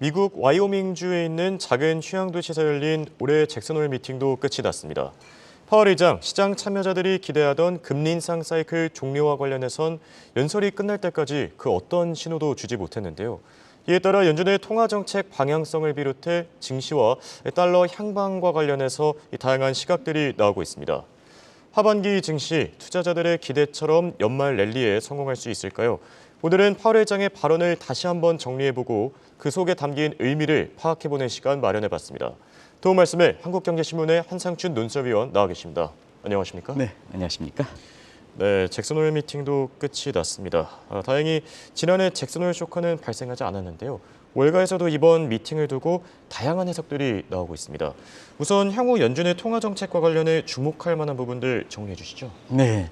미국 와이오밍주에 있는 작은 휴양도시에서 열린 올해 잭슨홀 미팅도 끝이 났습니다. 파월 의장, 시장 참여자들이 기대하던 금리 인상 사이클 종료와 관련해선 연설이 끝날 때까지 그 어떤 신호도 주지 못했는데요. 이에 따라 연준의 통화정책 방향성을 비롯해 증시와 달러 향방과 관련해서 다양한 시각들이 나오고 있습니다. 하반기 증시, 투자자들의 기대처럼 연말 랠리에 성공할 수 있을까요? 오늘은 파월 의장의 발언을 다시 한번 정리해보고 그 속에 담긴 의미를 파악해보는 시간 마련해봤습니다. 도움 말씀에 한국경제신문의 한상춘 논설위원 나와 계십니다. 안녕하십니까? 네, 안녕하십니까? 네, 잭슨홀 미팅도 끝이 났습니다. 다행히 지난해 잭슨홀 쇼크는 발생하지 않았는데요. 월가에서도 이번 미팅을 두고 다양한 해석들이 나오고 있습니다. 우선 향후 연준의 통화정책과 관련해 주목할 만한 부분들 정리해 주시죠. 네,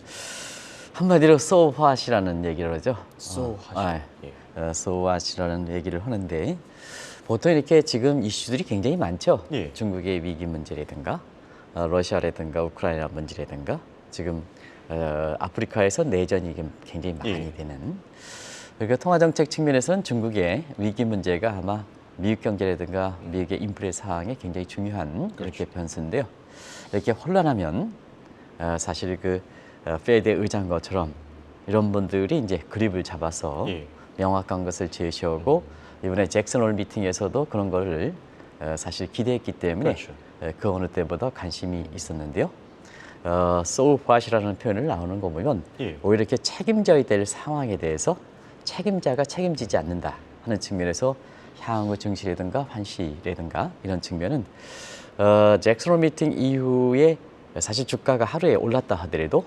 한마디로 so what이라는 얘기를 하죠. So what. so what이라는 얘기를 하는데 보통 이렇게 지금 이슈들이 굉장히 많죠. 예. 중국의 위기 문제라든가 러시아라든가 우크라이나 문제라든가 지금 아프리카에서 내전이 굉장히 많이 되는 그러니까 통화정책 측면에서는 중국의 위기 문제가 아마 미국 경제라든가 미국의 인플레 상황에 굉장히 중요한 이렇게 변수인데요. 이렇게 혼란하면 사실 그 페드 의장 것처럼 이런 분들이 이제 그립을 잡아서 명확한 것을 제시하고 이번에 잭슨홀 미팅에서도 그런 거를 사실 기대했기 때문에 그 어느 때보다 관심이 있었는데요. so what이라는 표현을 나오는 거 보면 오히려 이렇게 책임져야 될 상황에 대해서 책임자가 책임지지 않는다 하는 측면에서 향후 증시라든가 환시라든가 이런 측면은 잭슨홀 미팅 이후에 사실 주가가 하루에 올랐다 하더라도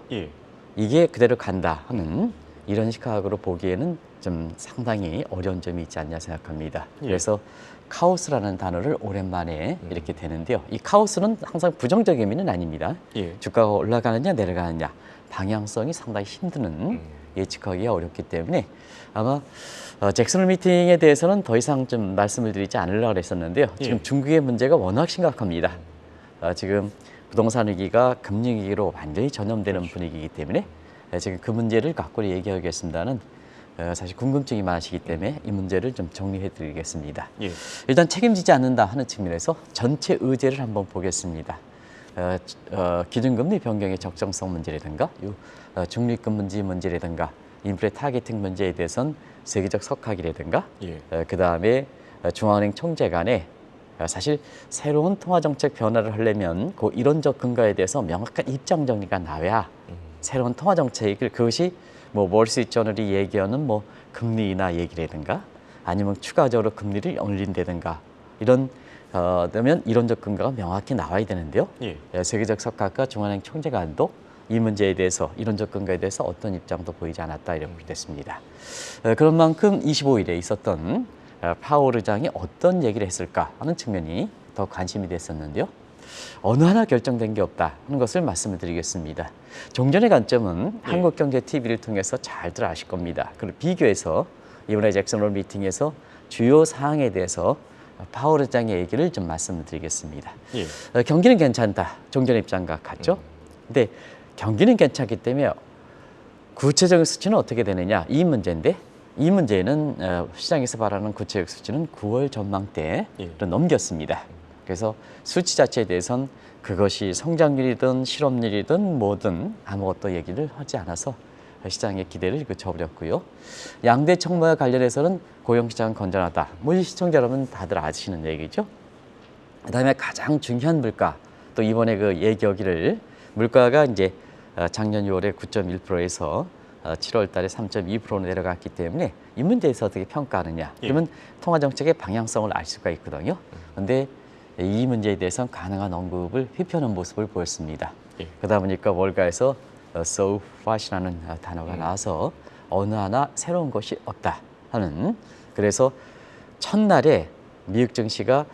이게 그대로 간다 하는 이런 시각으로 보기에는 좀 상당히 어려운 점이 있지 않냐 생각합니다. 그래서 카오스라는 단어를 오랜만에 이렇게 되는데요. 이 카오스는 항상 부정적인 의미는 아닙니다. 주가가 올라가느냐 내려가느냐 방향성이 상당히 힘드는 예측하기가 어렵기 때문에 아마 잭슨홀 미팅에 대해서는 더 이상 좀 말씀을 드리지 않으려고 했었는데요. 지금 중국의 문제가 워낙 심각합니다. 지금 부동산 위기가 금리 위기로 완전히 전염되는 분위기이기 때문에 지금 그 문제를 갖고 얘기하겠습니다는 사실 궁금증이 많으시기 때문에 이 문제를 좀 정리해 드리겠습니다. 일단 책임지지 않는다 하는 측면에서 전체 의제를 한번 보겠습니다. 기준금리 변경의 적정성 문제라든가 중립금 문제라든가 인플레 타겟팅 문제에 대해서는 세계적 석학이라든가 그다음에 중앙은행 총재 간에 사실 새로운 통화정책 변화를 하려면 그 이론적 근거에 대해서 명확한 입장 정리가 나와야 새로운 통화정책을 그것이 뭐 월스트리트저널이 얘기하는 뭐 금리 인하 얘기라든가 아니면 추가적으로 금리를 올린다든가 이런 그러면 이론적 근거가 명확히 나와야 되는데요. 세계적 석학과 중앙은행 총재 간도 이 문제에 대해서 이론적 근거에 대해서 어떤 입장도 보이지 않았다 이렇게 됐습니다. 그런 만큼 25일에 있었던 파월 의장이 어떤 얘기를 했을까 하는 측면이 더 관심이 됐었는데요. 어느 하나 결정된 게 없다 하는 것을 말씀을 드리겠습니다. 종전의 관점은 한국경제TV를 통해서 잘들 아실 겁니다. 그리고 비교해서 이번에 잭슨홀 미팅에서 주요 사항에 대해서 파월 의장의 얘기를 좀 말씀을 드리겠습니다. 경기는 괜찮다. 종전 입장과 같죠. 근데 경기는 괜찮기 때문에 구체적인 수치는 어떻게 되느냐 이 문제인데 이 문제는 시장에서 바라는 구체적 수치는 9월 전망 때를 넘겼습니다. 그래서 수치 자체에 대해서는 그것이 성장률이든 실업률이든 뭐든 아무것도 얘기를 하지 않아서 시장의 기대를 저버렸고요. 양대 청문회와 관련해서는 고용시장은 건전하다. 뭐 시청자 여러분 다들 아시는 얘기죠. 그다음에 가장 중요한 물가 또 이번에 그 얘기하기를 물가가 이제 작년 6월에 9.1%에서 7월 달에 3.2%로 내려갔기 때문에 이 문제에서 어떻게 평가하느냐. 그러면 통화정책의 방향성을 알 수가 있거든요. 그런데 이 문제에 대해서는 가능한 언급을 회피하는 모습을 보였습니다. 그러다 보니까 월가에서 so what이라는 단어가 나와서 어느 하나 새로운 것이 없다 하는 그래서 첫날에 미국 증시가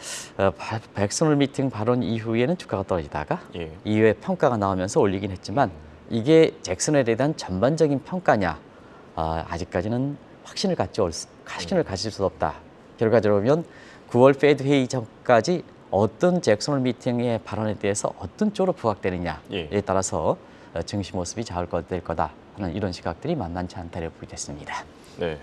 잭슨홀 미팅 발언 이후에는 주가가 떨어지다가 이후에 평가가 나오면서 올리긴 했지만 이게 잭슨홀에 대한 전반적인 평가냐 아직까지는 확신을 가질 수 없다. 결과적으로 보면 9월 페드 회의 전까지 어떤 잭슨홀 미팅의 발언에 대해서 어떤 쪽으로 부각되느냐에 따라서 증시 모습이 될 거다 하는 이런 시각들이 만만치 않다고 보게 됐습니다. 네.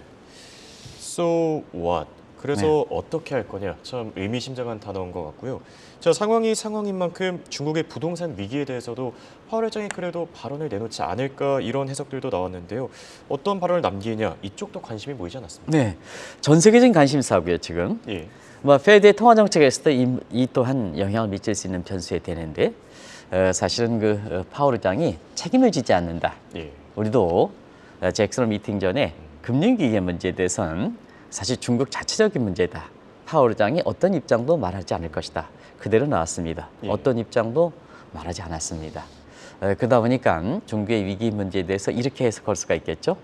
So what? 그래서 어떻게 할 거냐 참 의미심장한 단어인 것 같고요. 자, 상황이 상황인 만큼 중국의 부동산 위기에 대해서도 파월 회장이 그래도 발언을 내놓지 않을까 이런 해석들도 나왔는데요. 어떤 발언을 남기느냐 이쪽도 관심이 보이지 않았습니다. 네, 전 세계적인 관심사고요 지금. 예, 뭐 페드의 통화 정책에서도 이 또한 영향을 미칠 수 있는 변수에 되는데 사실은 파월 의장이 책임을 지지 않는다. 예, 우리도 잭슨 미팅 전에 금융위기의 문제에 대해서는 사실 중국 자체적인 문제다. 파월 의장이 어떤 입장도 말하지 않을 것이다. 그대로 나왔습니다. 예. 어떤 입장도 말하지 않았습니다. 그러다 보니까 중국의 위기 문제에 대해서 이렇게 해석할 수가 있겠죠.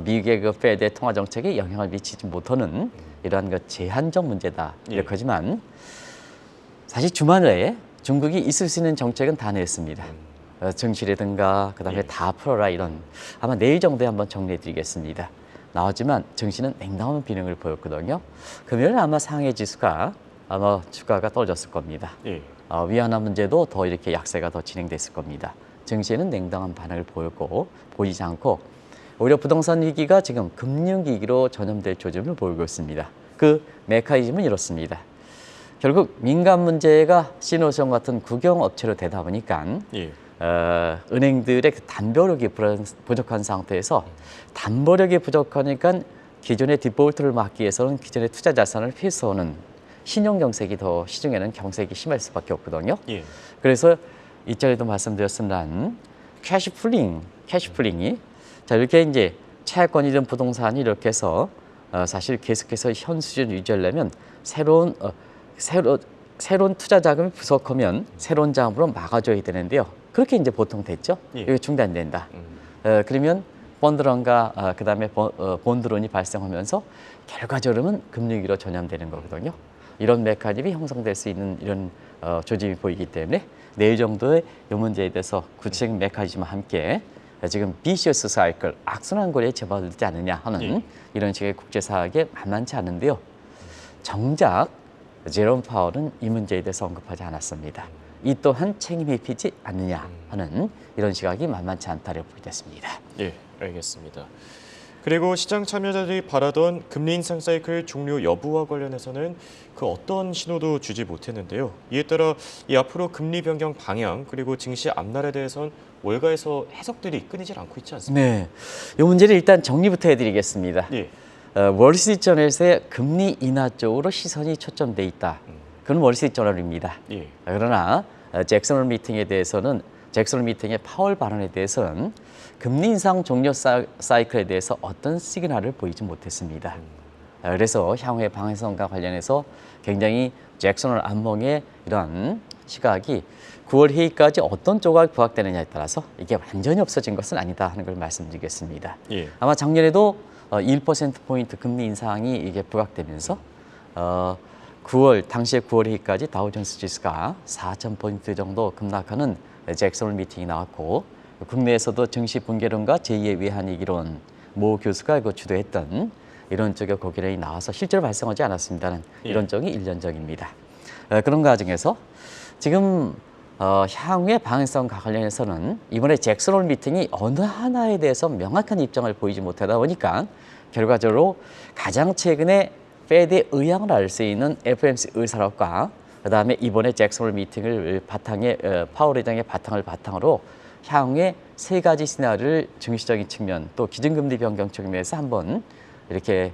미국의 페드의 통화 정책에 영향을 미치지 못하는 이러한 제한적 문제다. 예. 이렇게 하지만 사실 주말에 중국이 있을 수 있는 정책은 다 냈습니다. 증시라든가 그다음에 예. 다 풀어라 이런 아마 내일 정도에 한번 정리해드리겠습니다. 나왔지만 증시는 냉담한 비중을 보였거든요. 금요일 아마 상해 지수가 아마 주가가 떨어졌을 겁니다. 예, 위안화 문제도 더 이렇게 약세가 더 진행됐을 겁니다. 증시에는 냉담한 반응을 보였고 보이지 않고 오히려 부동산 위기가 지금 금융위기로 전염될 조짐을 보이고 있습니다. 그 메커니즘은 이렇습니다. 결국 민간 문제가 시노시온 같은 국영업체로 되다 보니까 예, 은행들의 담보력이 부족한 상태에서 담보력이 부족하니까 기존의 디폴트를 막기 위해서는 기존의 투자 자산을 회수하는 신용 경색이 더 시중에는 경색이 심할 수밖에 없거든요. 예, 그래서 이전에도 말씀드렸습니다. 캐시플링이 자 이렇게 이제 채권이든 부동산이 이렇게 해서 사실 계속해서 현 수준 유지하려면 새로운 투자 자금이 부족하면 새로운 자금으로 막아줘야 되는데요. 그렇게 이제 보통 됐죠. 예. 이거 중단된다. 그러면 펀드론과 그다음에 본드론이 발생하면서 결과적으로는 금융위기로 전염되는 거거든요. 이런 메커니즘이 형성될 수 있는 이런 조짐이 보이기 때문에 내일 정도의 이 문제에 대해서 구체적인 메커니즘과 함께 지금 비시어스 사이클, 악순환 고리에 접어들지 않느냐 하는 예. 이런 식의 국제사학에 만만치 않은데요. 정작 제롬 파월은 이 문제에 대해서 언급하지 않았습니다. 이 또한 책임이 피지 않느냐 하는 이런 시각이 만만치 않다고 보게 됐습니다. 예, 알겠습니다. 그리고 시장 참여자들이 바라던 금리 인상 사이클 종료 여부와 관련해서는 그 어떤 신호도 주지 못했는데요. 이에 따라 이 앞으로 금리 변경 방향 그리고 증시 앞날에 대해선 월가에서 해석들이 끊이질 않고 있지 않습니까? 네, 이 문제를 일단 정리부터 해드리겠습니다. 예, 월스트리트저널에서의 금리 인하 쪽으로 시선이 초점돼 있다. 그건 월스트리트저널입니다. 예, 그러나 잭슨 미팅에 대해서는 잭슨 미팅의 파월 발언에 대해서는 금리 인상 종료 사이클에 대해서 어떤 시그널을 보이지 못했습니다. 그래서 향후의 방향성과 관련해서 굉장히 잭슨 안몽의 이러한 시각이 9월 회의까지 어떤 조각이 부각되느냐에 따라서 이게 완전히 없어진 것은 아니다 하는 걸 말씀드리겠습니다. 예, 아마 작년에도 1%포인트 금리 인상이 이게 부각되면서 9월 당시에 9월 회의까지 다우존스 지수가 4,000포인트 정도 급락하는 잭슨 미팅이 나왔고 국내에서도 증시 붕괴론과 제2의 외환위기론 모 교수가 주도했던 이론적인 고견이 나와서 실제로 발생하지 않았습니다는 예. 이론적이 1년적입니다. 그런 과정에서 지금 향후의 방향성과 관련해서는 이번에 잭슨 미팅이 어느 하나에 대해서 명확한 입장을 보이지 못하다 보니까 결과적으로 가장 최근에 페드의 의향을 알 수 있는 FOMC 의사록과 그다음에 이번에 잭슨 미팅을 바탕에 파월 의장의 바탕을 바탕으로 향후의 세 가지 시나리오를 증시적인 측면 또 기준금리 변경 측면에서 한번 이렇게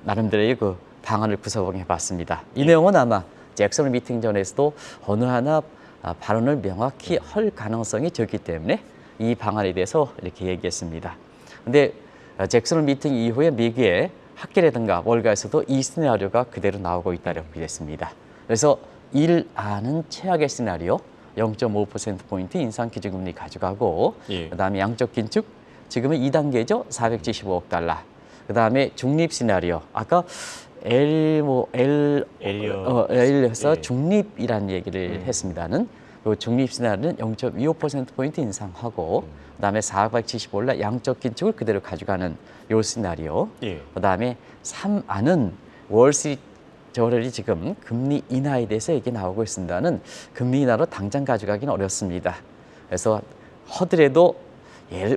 나름대로의 그 방안을 구성해 봤습니다. 이 내용은 아마 잭슨 미팅 전에서도 어느 하나 발언을 명확히 할 가능성이 적기 때문에 이 방안에 대해서 이렇게 얘기했습니다. 근데 잭슨 미팅 이후에 미국의 학계라든가 월가에서도 이 시나리오가 그대로 나오고 있다고 보겠습니다. 그래서 1아는 최악의 시나리오 0.5%포인트 인상 기준금리 가져가고 예. 그다음에 양적 긴축 지금은 2단계죠. 475억 달러. 그다음에 중립 시나리오 아까 L에서 예. 중립이라는 얘기를 했습니다는 그 중립 시나리오는 0.25%포인트 인상하고 그다음에 475억 양적 긴축을 그대로 가져가는 요 시나리오. 예. 그다음에 3아는 월스트리트 저널이 지금 금리 인하에 대해서 얘기 나오고 있습니다는 금리 인하로 당장 가져가기는 어렵습니다. 그래서 하더라도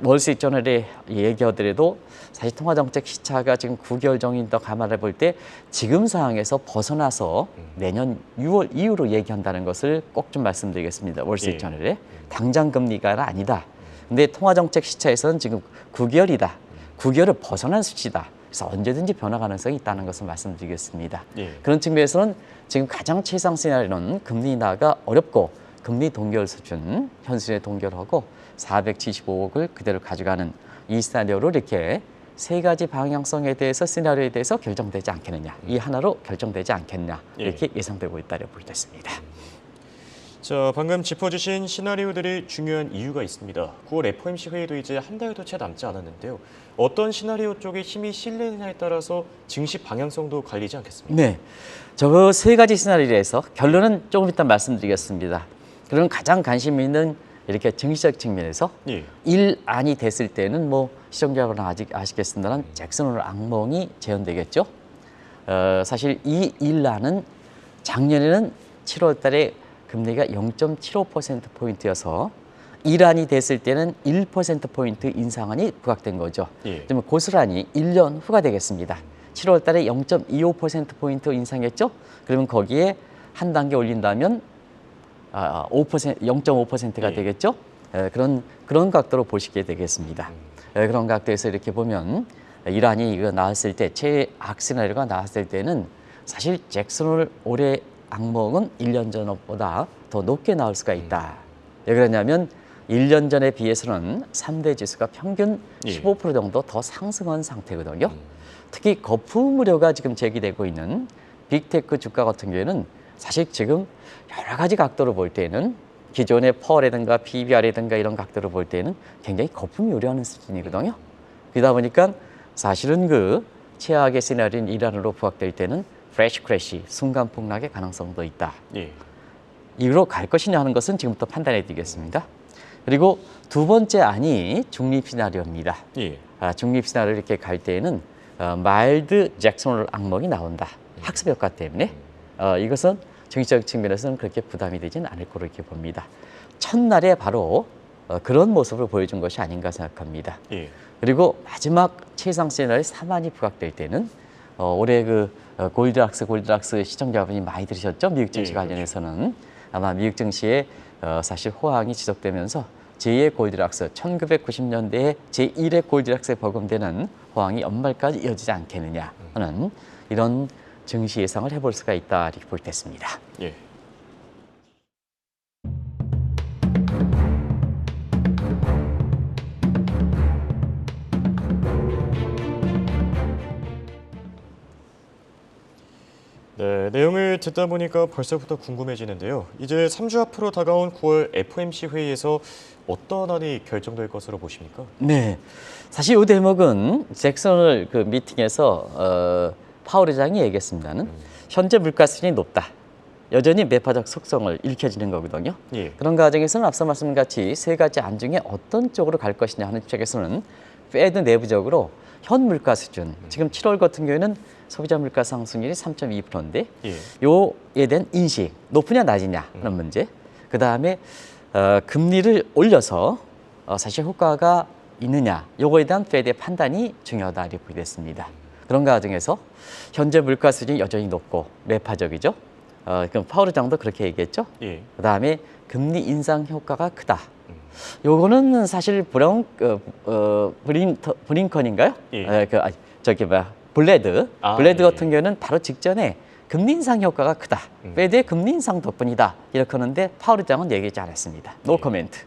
월스트리트저널에 얘기하더라도 사실 통화정책 시차가 지금 9개월 정도 더 감안해 볼 때 지금 상황에서 벗어나서 내년 6월 이후로 얘기한다는 것을 꼭 좀 말씀드리겠습니다. 월스트리트저널에 당장 금리가 아니다. 근데 통화정책 시차에서는 지금 9개월이다. 9개월을 벗어난 수치다. 그래서 언제든지 변화 가능성이 있다는 것을 말씀드리겠습니다. 그런 측면에서는 지금 가장 최상 시나리오는 금리 인하가 어렵고 금리 동결 수준, 현실에 동결하고 475억을 그대로 가져가는 이 시나리오로 이렇게 세 가지 방향성에 대해서 시나리오에 대해서 결정되지 않겠느냐, 이 하나로 결정되지 않겠냐 이렇게 예상되고 있다고 볼 수 있습니다. 자, 방금 짚어주신 시나리오들이 중요한 이유가 있습니다. 9월 FOMC 회의도 이제 한 달도 채 남지 않았는데요. 어떤 시나리오 쪽에 힘이 실리느냐에 따라서 증시 방향성도 갈리지 않겠습니까? 네, 저 세 가지 시나리오에서 결론은 조금 이따 말씀드리겠습니다. 그럼 가장 관심 있는 이렇게 증시적 측면에서 일안이 됐을 때는 뭐 시청자 여러분 아직 아시겠습니다만 잭슨홀 악몽이 재현되겠죠. 사실 이 일안은 작년에는 7월 달에 금리가 0.75%포인트여서 일안이 됐을 때는 1%포인트 인상안이 부각된 거죠. 그러면 고스란히 1년 후가 되겠습니다. 7월 달에 0.25%포인트 인상했죠. 그러면 거기에 한 단계 올린다면 0.5%가 되겠죠. 그런 각도로 보시게 되겠습니다. 그런 각도에서 이렇게 보면 이란이 이거 나왔을 때 최악 시나리오가 나왔을 때는 사실 잭슨홀 올해 악몽은 1년 전보다 더 높게 나올 수가 있다. 왜 그러냐면 1년 전에 비해서는 3대 지수가 평균 15% 정도 더 상승한 상태거든요. 특히 거품 우려가 지금 제기되고 있는 빅테크 주가 같은 경우에는 사실 지금 여러 가지 각도로 볼 때는 기존의 퍼라든가 PBR이든가 이런 각도로 볼 때는 굉장히 거품이 우려하는 수준이거든요. 그러다 보니까 사실은 그 최악의 시나리오인 이란으로 부각될 때는 프레시 크래시, 순간 폭락의 가능성도 있다. 이로 갈 것이냐 하는 것은 지금부터 판단해 드리겠습니다. 그리고 두 번째 안이 중립 시나리오입니다. 중립 시나리오 이렇게 갈 때에는 마일드 잭슨홀 악몽이 나온다. 학습 효과 때문에. 이것은 정치적 측면에서는 그렇게 부담이 되지는 않을 거로 이렇게 봅니다. 첫날에 바로 그런 모습을 보여준 것이 아닌가 생각합니다. 그리고 마지막 최상 시나리오의 3안이 부각될 때는 올해 그 골드락스 시청자분이 많이 들으셨죠? 미국 증시 관련해서는 아마 미국 증시에 사실 호황이 지속되면서 제2의 골드락스, 1990년대에 제1의 골드락스에 버금되는 호황이 연말까지 이어지지 않겠느냐 하는 이런 증시 예상을 해볼 수가 있다 이렇게 볼 때 있습니다. 네, 내용을 듣다 보니까 벌써부터 궁금해지는데요. 이제 3주 앞으로 다가온 9월 FOMC 회의에서 어떤 안이 결정될 것으로 보십니까? 네, 사실 이 대목은 잭슨홀 그 미팅에서 파월 의장이 얘기했습니다는 현재 물가 수준이 높다. 여전히 매파적 속성을 일으켜지는 거거든요. 그런 과정에서는 앞서 말씀드린 같이 세 가지 안 중에 어떤 쪽으로 갈 것이냐 하는 쪽에서는 페드 내부적으로 현 물가 수준, 지금 7월 같은 경우에는 소비자 물가 상승률이 3.2%인데 요에 대한 인식, 높으냐 낮으냐 하는 문제. 그 다음에 금리를 올려서 사실 효과가 있느냐, 요거에 대한 페드의 판단이 중요하다 이렇게 보겠습니다. 그런 과정에서 현재 물가 수준이 여전히 높고 매파적이죠. 그럼 파월 의장도 그렇게 얘기했죠. 그 다음에 금리 인상 효과가 크다. 요거는 사실 브링컨인가요? 블레드 같은 경우는 바로 직전에 금리 인상 효과가 크다. 페드의 금리 인상 덕분이다. 이렇게 하는데 파월 의장은 얘기하지 않았습니다. 노 코멘트.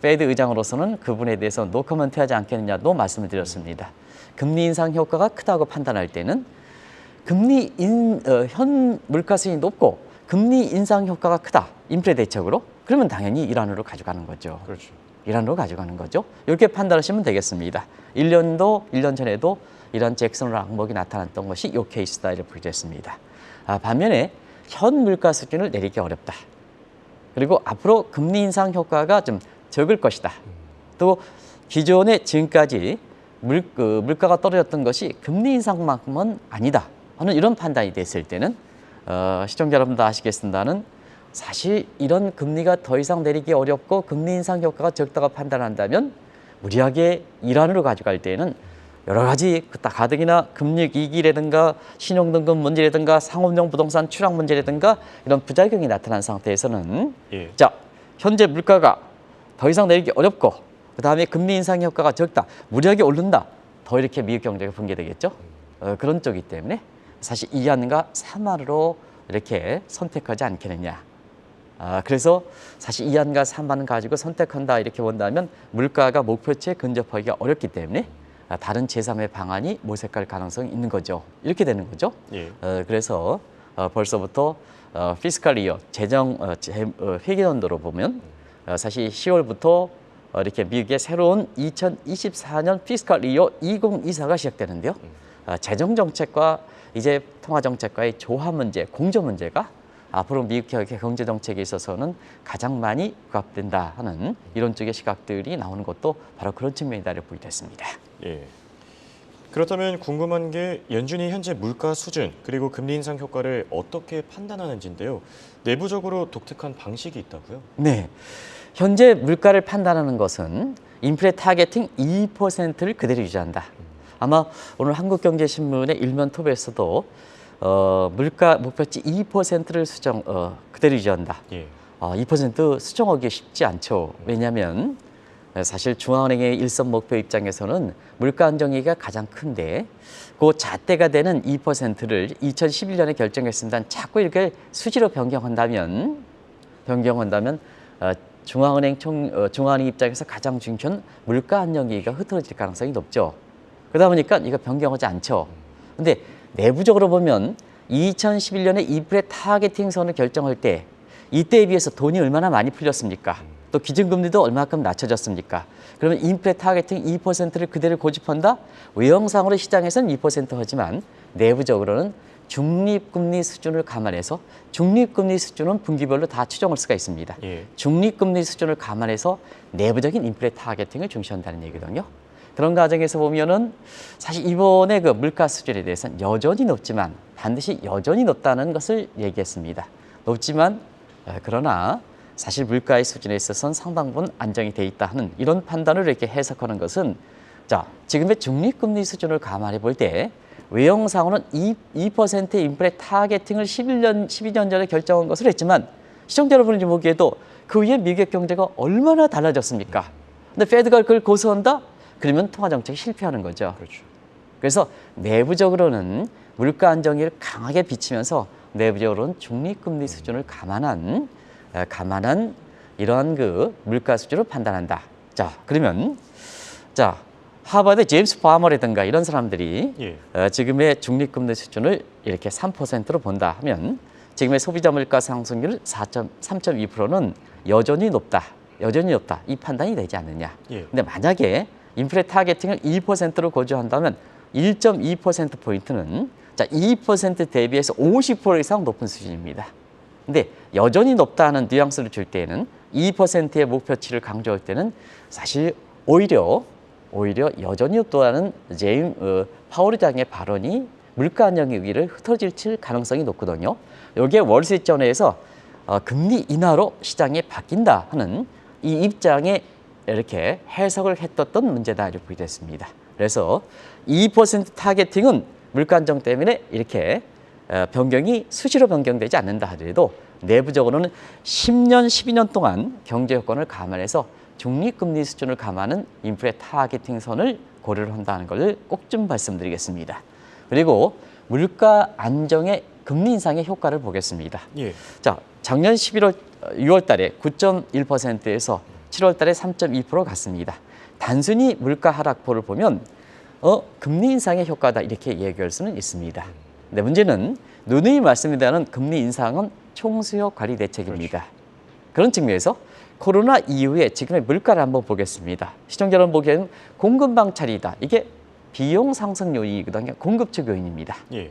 페드 의장으로서는 그분에 대해서 노 코멘트 하지 않겠느냐도 말씀을 드렸습니다. 금리 인상 효과가 크다고 판단할 때는 현 물가 수준이 높고 금리 인상 효과가 크다. 인플레 대책으로. 그러면 당연히 이란으로 가져가는 거죠. 이란으로 가져가는 거죠. 이렇게 판단하시면 되겠습니다. 1년 전에도 이런 잭슨홀 악몽이 나타났던 것이 이 케이스다 이렇게 보겠습니다. 반면에 현 물가 수준을 내리기 어렵다. 그리고 앞으로 금리 인상 효과가 좀 적을 것이다. 또 기존에 지금까지 물가가 떨어졌던 것이 금리 인상만큼은 아니다 하는 이런 판단이 됐을 때는 시청자 여러분도 아시겠습니다는 사실 이런 금리가 더 이상 내리기 어렵고 금리 인상 효과가 적다고 판단한다면 무리하게 이란으로 가져갈 때에는 여러 가지 가뜩이나 금리 위기라든가 신용등급 문제라든가 상업용 부동산 추락 문제라든가 이런 부작용이 나타난 상태에서는 예. 자, 현재 물가가 더 이상 내리기 어렵고 그다음에 금리 인상 효과가 적다, 무리하게 오른다, 더 이렇게 미국 경제가 붕괴되겠죠. 그런 쪽이기 때문에 사실 2안과 3안으로 이렇게 선택하지 않겠느냐. 그래서 사실 2안과 3안을 가지고 선택한다 이렇게 본다면 물가가 목표치에 근접하기가 어렵기 때문에 다른 제3의 방안이 모색할 가능성이 있는 거죠. 이렇게 되는 거죠. 예. 그래서 벌써부터 피스칼 이어 재정 회계연도로 보면 사실 10월부터 이렇게 미국의 새로운 2024년 피스칼 이어 2024가 시작되는데요. 재정 정책과 이제 통화 정책과의 조화 문제, 공조 문제가 앞으로 미국 경제 정책에 있어서는 가장 많이 부각된다 하는 이런 쪽의 시각들이 나오는 것도 바로 그런 측면이다를 보게 됐습니다. 예. 그렇다면 궁금한 게 연준이 현재 물가 수준 그리고 금리 인상 효과를 어떻게 판단하는지인데요. 내부적으로 독특한 방식이 있다고요? 네, 현재 물가를 판단하는 것은 인플레 타겟팅 2%를 그대로 유지한다. 아마 오늘 한국경제신문의 일면 톱에서도 물가 목표치 2%를 그대로 유지한다. 예. 2% 수정하기 쉽지 않죠. 왜냐하면 사실 중앙은행의 일선 목표 입장에서는 물가 안정기가 가장 큰데 그 잣대가 되는 2%를 2011년에 결정했습니다. 자꾸 이렇게 수지로 변경한다면 중앙은행 입장에서 가장 중요한 물가 안정기가 흐트러질 가능성이 높죠. 그러다 보니까 이거 변경하지 않죠. 근데 내부적으로 보면 2011년에 인플레 타겟팅 선을 결정할 때 이때에 비해서 돈이 얼마나 많이 풀렸습니까? 또 기준금리도 얼마큼 낮춰졌습니까? 그러면 인플레 타겟팅 2%를 그대로 고집한다? 외형상으로 시장에서는 2% 하지만 내부적으로는 중립금리 수준을 감안해서 중립금리 수준은 분기별로 다 추정할 수가 있습니다. 예. 중립금리 수준을 감안해서 내부적인 인플레 타겟팅을 중시한다는 얘기거든요. 그런 과정에서 보면은 사실 이번에 그 물가 수준에 대해서는 여전히 높지만 반드시 여전히 높다는 것을 얘기했습니다. 높지만 그러나 사실 물가의 수준에 있어서는 상당 부분 안정이 돼 있다 하는 이런 판단을 이렇게 해석하는 것은 자, 지금의 중립금리 수준을 감안해 볼 때 외형상으로는 2%의 인플레 타겟팅을 12년 전에 결정한 것을 했지만 시청자 여러분이 보기에도 그 위에 미국의 경제가 얼마나 달라졌습니까? 근데 페드가 그걸 고수한다? 그러면 통화정책이 실패하는 거죠. 그렇죠. 그래서 내부적으로는 물가 안정기를 강하게 비치면서 내부적으로는 중립금리 수준을 감안한 이러한 그 물가 수준을 판단한다. 자, 그러면 자 하버드 제임스 파머라든가 이런 사람들이 예. 지금의 중립금리 수준을 이렇게 3%로 본다 하면 지금의 소비자 물가 상승률 3.2%는 여전히 높다. 이 판단이 되지 않느냐. 예. 근데 만약에 인플레 타겟팅을 2%로 고조한다면 1.2%포인트는 자, 2% 대비해서 50% 이상 높은 수준입니다. 근데 여전히 높다는 뉘앙스를 줄 때에는 2%의 목표치를 강조할 때는 사실 오히려 여전히 높다는 파월 의장의 발언이 물가 안정 위기를 흐트러질 가능성이 높거든요. 여기에 월스트리트저널에서 금리 인하로 시장이 바뀐다 하는 이 입장에 이렇게 해석을 했었던 문제다 이렇게 보게 됐습니다. 그래서 2% 타겟팅은 물가 안정 때문에 이렇게 변경이 수시로 변경되지 않는다 하더라도 내부적으로는 10년, 12년 동안 경제 여건을 감안해서 중립금리 수준을 감안하는 인플레 타겟팅 선을 고려를 한다는 것을 꼭 좀 말씀드리겠습니다. 그리고 물가 안정의 금리 인상의 효과를 보겠습니다. 예. 자, 작년 6월 달에 9.1%에서 7월 달에 3.2% 갔습니다. 단순히 물가 하락폭을 보면 금리 인상의 효과다 이렇게 얘기할 수는 있습니다. 근데 문제는 누누이 말씀드리는 금리 인상은 총수요 관리 대책입니다. 그런 측면에서 코로나 이후에 지금의 물가를 한번 보겠습니다. 시청자 여러분 보기에는 공급 방찰이다. 이게 비용 상승 요인이거든요. 공급 측 요인입니다. 예.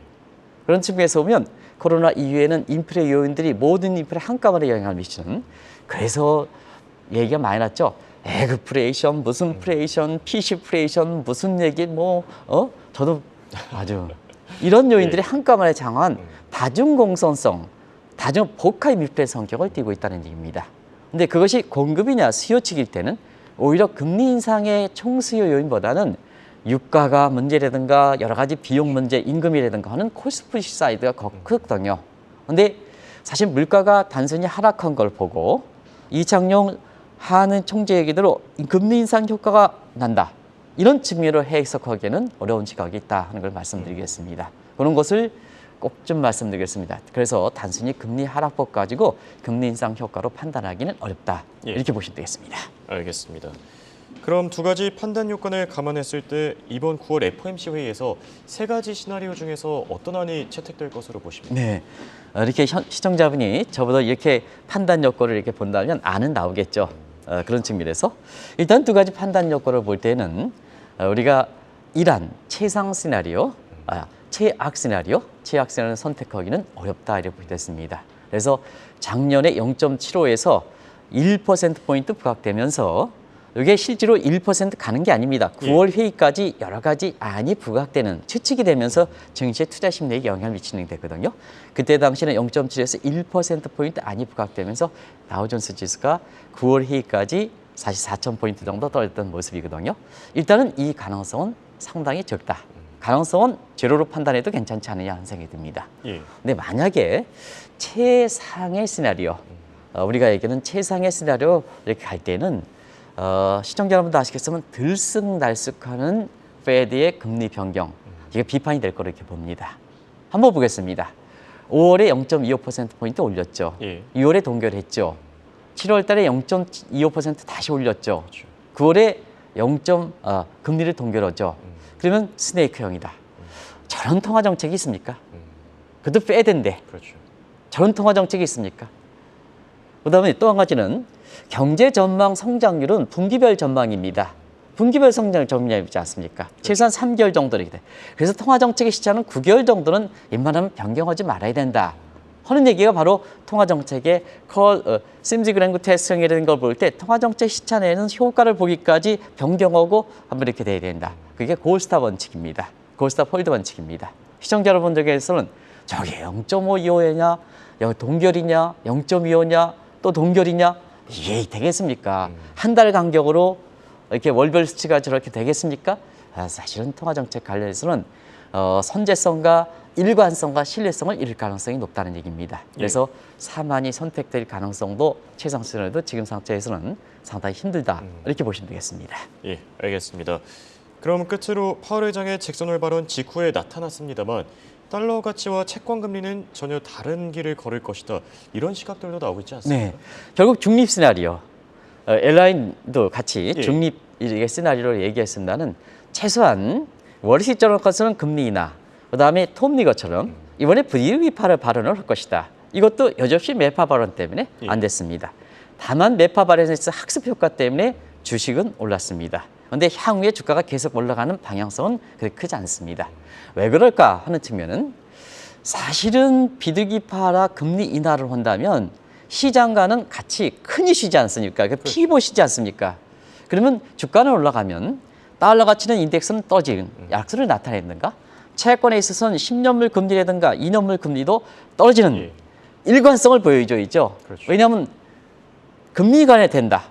그런 측면에서 보면 코로나 이후에는 인플레 요인들이 모든 인플레 한꺼번에 영향을 미치는, 그래서 얘기가 많이 났죠. 에그플레이션, 무슨 플레이션, 피시플레이션, 무슨 얘기 저도 아주 이런 요인들이 한꺼번에 장한 다중공선성, 다중 복합 밀폐 성격을 띠고 있다는 얘기입니다. 근데 그것이 공급이냐 수요 측일 때는 오히려 금리 인상의 총수요 요인보다는 유가가 문제라든가 여러 가지 비용 문제, 임금이라든가 하는 코스트 푸시 사이드가 더 크거든요. 근데 사실 물가가 단순히 하락한 걸 보고 이창용 한은 총재 얘기대로 금리 인상 효과가 난다. 이런 측면으로 해석하기에는 어려운 시각이 있다 하는 걸 말씀드리겠습니다. 그런 것을 꼭 좀 말씀드리겠습니다. 그래서 단순히 금리 하락폭 가지고 금리 인상 효과로 판단하기는 어렵다. 예. 이렇게 보시면 되겠습니다. 알겠습니다. 그럼 두 가지 판단 요건을 감안했을 때 이번 9월 FOMC 회의에서 세 가지 시나리오 중에서 어떤 안이 채택될 것으로 보십니까? 네, 이렇게 시청자분이 저보다 이렇게 판단 요건을 이렇게 본다면 안은 나오겠죠. 그런 측면에서 일단 두 가지 판단 요건을 볼 때는 우리가 이란 최상 시나리오, 최악 시나리오는 선택하기는 어렵다 이렇게 보겠습니다. 그래서 작년에 0.75에서 1%포인트 부각되면서 이게 실제로 1% 가는 게 아닙니다. 9월 회의까지 여러 가지 안이 부각되는 추측이 되면서 증시의 투자 심리에 영향을 미치는 게 되거든요. 그때 당시에는 0.7에서 1%포인트 안이 부각되면서 다우존스 지수가 9월 회의까지 사실 4,000포인트 정도 떨어졌던 모습이거든요. 일단은 이 가능성은 상당히 적다. 가능성은 제로로 판단해도 괜찮지 않느냐 하는 생각이 듭니다. 근데 만약에 최상의 시나리오, 우리가 얘기하는 최상의 시나리오 이렇게 갈 때는 시청자 여러분도 아시겠지만 들쑥날쑥하는 페드의 금리 변경, 이게 비판이 될 거로 이렇게 봅니다. 한번 보겠습니다. 5월에 0.25%포인트 올렸죠. 6월에 동결했죠. 7월 달에 0.25% 다시 올렸죠. 9월에 금리를 동결하죠. 그러면 스네이크형이다. 저런 통화 정책이 있습니까? 그것도 페드인데 저런 통화 정책이 있습니까? 그다음에 또 한 가지는 경제 전망 성장률은 분기별 전망입니다. 분기별 성장 전망이지 않습니까? 최소한 3개월 정도 이렇게 돼. 그래서 통화 정책의 시차는 9개월 정도는 웬만하면 변경하지 말아야 된다. 하는 얘기가 바로 통화 정책의 심지 그랭그 테스팅이라는 걸 볼 때 통화 정책 시차 내에는 효과를 보기까지 변경하고 한번 이렇게 돼야 된다. 그게 골스타 원칙입니다. 골스타 폴드 원칙입니다. 시청자 여러분들께서는 저게 0.525냐, 동결이냐, 0.25냐, 또 동결이냐, 이게 되겠습니까? 한 달 간격으로 이렇게 월별 수치가 저렇게 되겠습니까? 사실은 통화정책 관련해서는 선제성과 일관성과 신뢰성을 잃을 가능성이 높다는 얘기입니다. 그래서 사만이 선택될 가능성도 최상 시나리오도 지금 상태에서는 상당히 힘들다. 이렇게 보시면 되겠습니다. 예, 알겠습니다. 그럼 끝으로 파월 의장의 잭슨홀 발언 직후에 나타났습니다만 달러 가치와 채권 금리는 전혀 다른 길을 걸을 것이다. 이런 시각들도 나오고 있지 않습니까? 네, 결국 중립 시나리오. 에어라인도 같이 중립 시나리오를 얘기했습니다는 최소한 월시점을 것은 금리 인하, 그다음에 톰 리거처럼 이번에 불이익파를 발언을 할 것이다. 이것도 여전히 매파 발언 때문에 안 됐습니다. 다만 매파 발언에서 학습 효과 때문에 주식은 올랐습니다. 그런데 향후에 주가가 계속 올라가는 방향성은 그렇게 크지 않습니다. 왜 그럴까 하는 측면은 사실은 비둘기파라 금리 인하를 한다면 시장과는 같이 큰 이슈지 않습니까? 피보시지 않습니까? 그러면 주가는 올라가면 달러 가치는 인덱스는 떨어지는 약수를 나타내는가? 채권에 있어서는 10년물 금리라든가 2년물 금리도 떨어지는 일관성을 보여줘야죠. 왜냐하면 금리 관에 된다.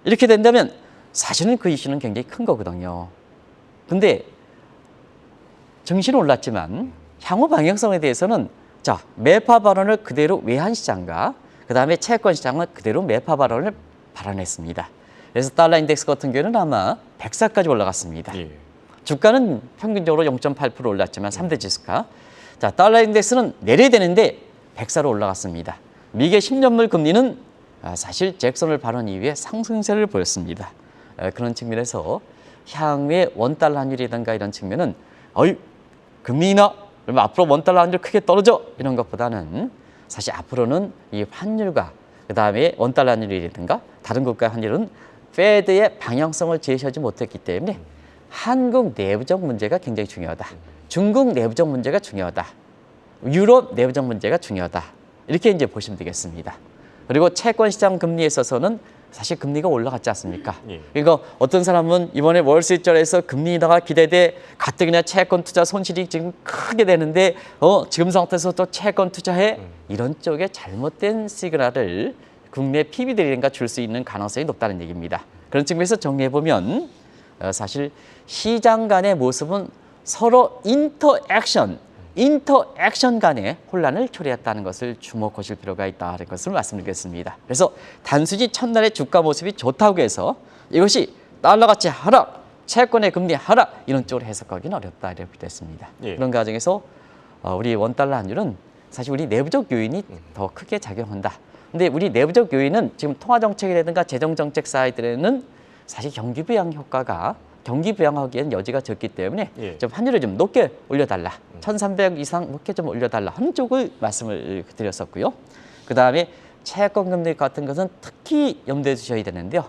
이렇게 된다면 사실은 그 이슈는 굉장히 큰 거거든요. 근데 증시는 올랐지만 향후 방향성에 대해서는 자, 매파 발언을 그대로 외환 시장과 그다음에 채권 시장은 그대로 매파 발언을 발언했습니다. 그래서 달러 인덱스 같은 경우는 아마 104까지 올라갔습니다. 주가는 평균적으로 0.8% 올랐지만 3대 지수가 자, 달러 인덱스는 내려야 되는데 104로 올라갔습니다. 미국의 10년물 금리는 사실 잭슨홀 발언 이후에 상승세를 보였습니다. 그런 측면에서 향후에 원달러 환율이든가 이런 측면은 금리 인하 그러면 앞으로 원달러 환율 크게 떨어져 이런 것보다는 사실 앞으로는 이 환율과 그다음에 원달러 환율이라든가 다른 국가 환율은 페드의 방향성을 제시하지 못했기 때문에 한국 내부적 문제가 굉장히 중요하다. 중국 내부적 문제가 중요하다. 유럽 내부적 문제가 중요하다. 이렇게 이제 보시면 되겠습니다. 그리고 채권 시장 금리에 있어서는 사실 금리가 올라갔지 않습니까? 예. 그러니까 어떤 사람은 이번에 월스트리트저널에서 금리 인하가 기대돼 가뜩이나 채권 투자 손실이 지금 크게 되는데 지금 상태에서 또 채권 투자해 이런 쪽에 잘못된 시그널을 국내 PB들이니까 줄 수 있는 가능성이 높다는 얘기입니다. 그런 측면에서 정리해 보면 사실 시장 간의 모습은 서로 인터액션 간의 혼란을 초래했다는 것을 주목하실 필요가 있다는 것을 말씀드리겠습니다. 그래서 단순히 첫날의 주가 모습이 좋다고 해서 이것이 달러가치 하락, 채권의 금리 하락 이런 쪽으로 해석하기는 어렵다 이렇게 됐습니다. 예. 그런 과정에서 우리 원달러 환율은 사실 우리 내부적 요인이 더 크게 작용한다. 근데 우리 내부적 요인은 지금 통화정책이라든가 재정정책 사이드에는 사실 경기 부양 효과가 경기 부양하기엔 여지가 적기 때문에 예. 좀 환율을 좀 높게 올려달라. 1,300 이상 높게 좀 올려달라. 한 쪽을 말씀을 드렸었고요. 그다음에 채권 금리 같은 것은 특히 염두에 두셔야 되는데요.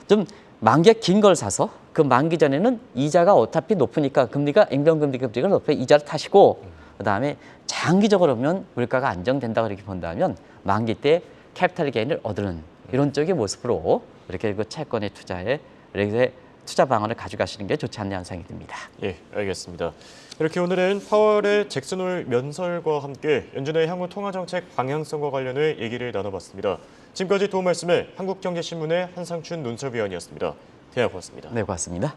좀 만기가 긴 걸 사서 그 만기 전에는 이자가 어차피 높으니까 금리가 앵변금리가 높아 이자를 타시고 그다음에 장기적으로 보면 물가가 안정된다 그렇게 본다면 만기 때 캐피탈 게인을 얻는 이런 쪽의 모습으로 이렇게 그 채권의 투자에 이렇게 투자 방안을 가져가시는 게 좋지 않나 현상이 듭니다. 예, 알겠습니다. 이렇게 오늘은 파월의 잭슨홀 면설과 함께 연준의 향후 통화정책 방향성과 관련해 얘기를 나눠봤습니다. 지금까지 도움 말씀에 한국경제신문의 한상춘 논설위원이었습니다. 대화 고맙습니다. 네, 고맙습니다.